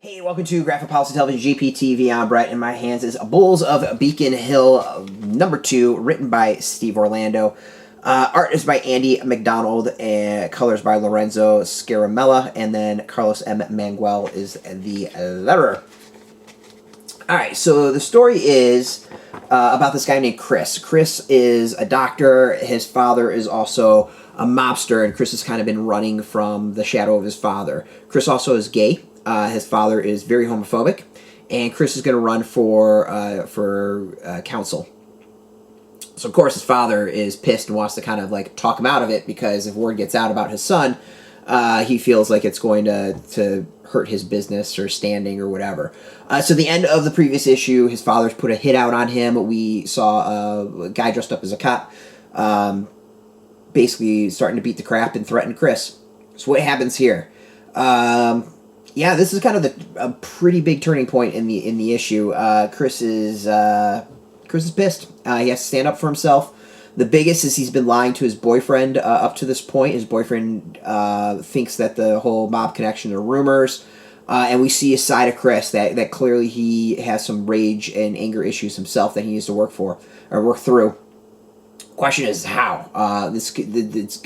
Hey, welcome to Graphic Policy Television GPTV. I'm Brett. In my hands is Bulls of Beacon Hill #2, written by Steve Orlando. Art is by Andy MacDonald, and colors by Lorenzo Scaramella, and then Carlos M. Mangual is the letterer. Alright, so the story is about this guy named Chris. Chris is a doctor. His father is also a mobster, and Chris has kind of been running from the shadow of his father. Chris also is gay. His father is very homophobic, and Chris is going to run for council. So, of course, his father is pissed and wants to kind of, like, talk him out of it, because if word gets out about his son, he feels like it's going to hurt his business or standing or whatever. So, the end of the previous issue, his father's put a hit out on him. We saw a guy dressed up as a cop basically starting to beat the crap and threaten Chris. So, what happens here? Yeah, this is kind of a pretty big turning point in the issue. Chris is pissed. He has to stand up for himself. The biggest is he's been lying to his boyfriend up to this point. His boyfriend thinks that the whole mob connection are rumors, and we see a side of Chris that clearly he has some rage and anger issues himself that he needs to work through. Question is how. It's,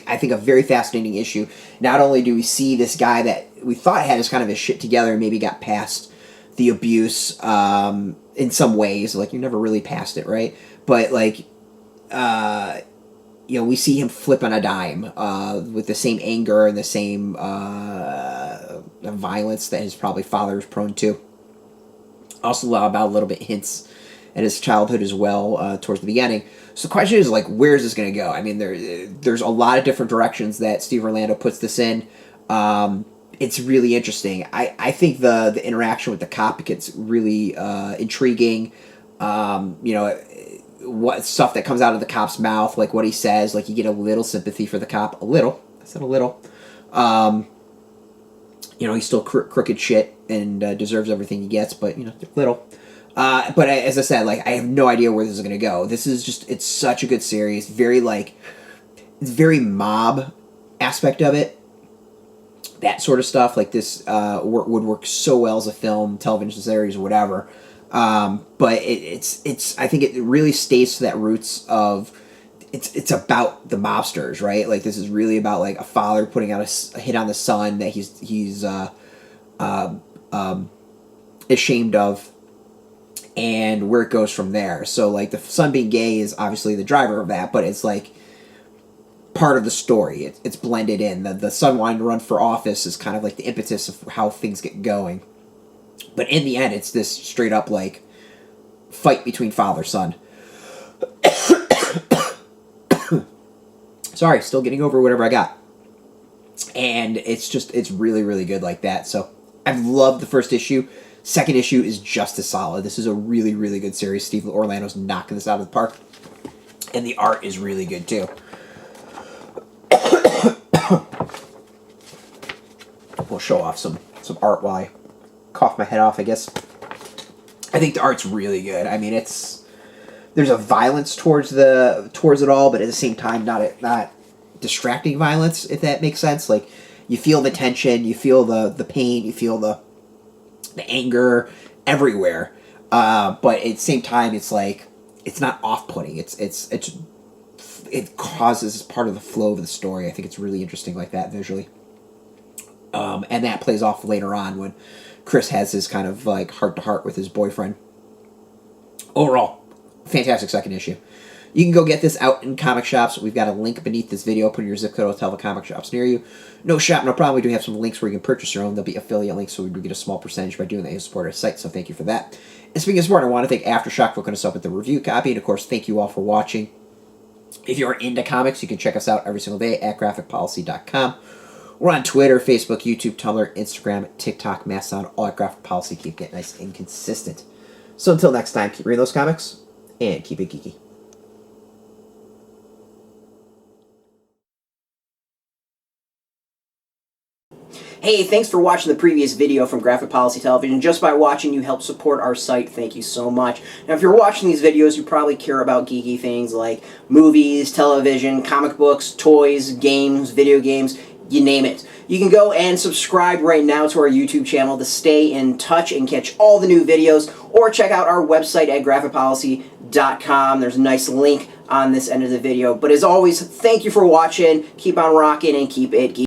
I think, a very fascinating issue. Not only do we see this guy that we thought had his shit together and maybe got past the abuse in some ways, like you're never really past it, right? But like, we see him flip on a dime with the same anger and the same violence that his probably father is prone to. Also, about a little bit hints at his childhood as well towards the beginning. So the question is, like, where is this going to go? I mean, there's a lot of different directions that Steve Orlando puts this in. It's really interesting. I think the interaction with the cop gets really intriguing. What stuff that comes out of the cop's mouth, like what he says, like you get a little sympathy for the cop. A little. I said a little. He's still crooked shit and deserves everything he gets, but, little. But as I said, like, I have no idea where this is going to go. This is just, it's such a good series. It's very mob aspect of it. That sort of stuff, like this, would work so well as a film, television series, whatever. But it's, I think it really stays to that roots of, it's about the mobsters, right? Like, this is really about, like, a father putting out a hit on the son that he's ashamed of, and where it goes from there. So, like, the son being gay is obviously the driver of that, but it's, like, part of the story. It's blended in. The son wanting to run for office is kind of, like, the impetus of how things get going. But in the end, it's this straight-up, like, fight between father-son. Sorry, still getting over whatever I got. And it's really, really good like that. So, I've loved the first issue. Second issue is just as solid. This is a really, really good series. Steve Orlando's knocking this out of the park. And the art is really good, too. We'll show off some art while I cough my head off, I guess. I think the art's really good. I mean, there's a violence towards it all, but at the same time, not distracting violence, if that makes sense. Like, you feel the tension, you feel the pain, you feel the anger everywhere, but at the same time, it's like, it's not off-putting. It causes part of the flow of the story. I think it's really interesting like that visually, and that plays off later on when Chris has his kind of like heart-to-heart with his boyfriend. Overall, fantastic second issue. You can go get this out in comic shops. We've got a link beneath this video. Put in your zip code, will tell the comic shops near you. No shop, no problem. We do have some links where you can purchase your own. There'll be affiliate links, so we do get a small percentage by doing that. You support our site, so thank you for that. And speaking of support, I want to thank AfterShock for hooking us up with the review copy. And, of course, thank you all for watching. If you're into comics, you can check us out every single day at graphicpolicy.com. We're on Twitter, Facebook, YouTube, Tumblr, Instagram, TikTok, Mastodon, all at Graphic Policy. Keep getting nice and consistent. So until next time, keep reading those comics, and keep it geeky. Hey, thanks for watching the previous video from Graphic Policy Television. Just by watching, you help support our site. Thank you so much. Now, if you're watching these videos, you probably care about geeky things like movies, television, comic books, toys, games, video games. you name it. You can go and subscribe right now to our YouTube channel to stay in touch and catch all the new videos, or check out our website at graphicpolicy.com. There's a nice link on this end of the video. But as always, thank you for watching. Keep on rocking and keep it geeky.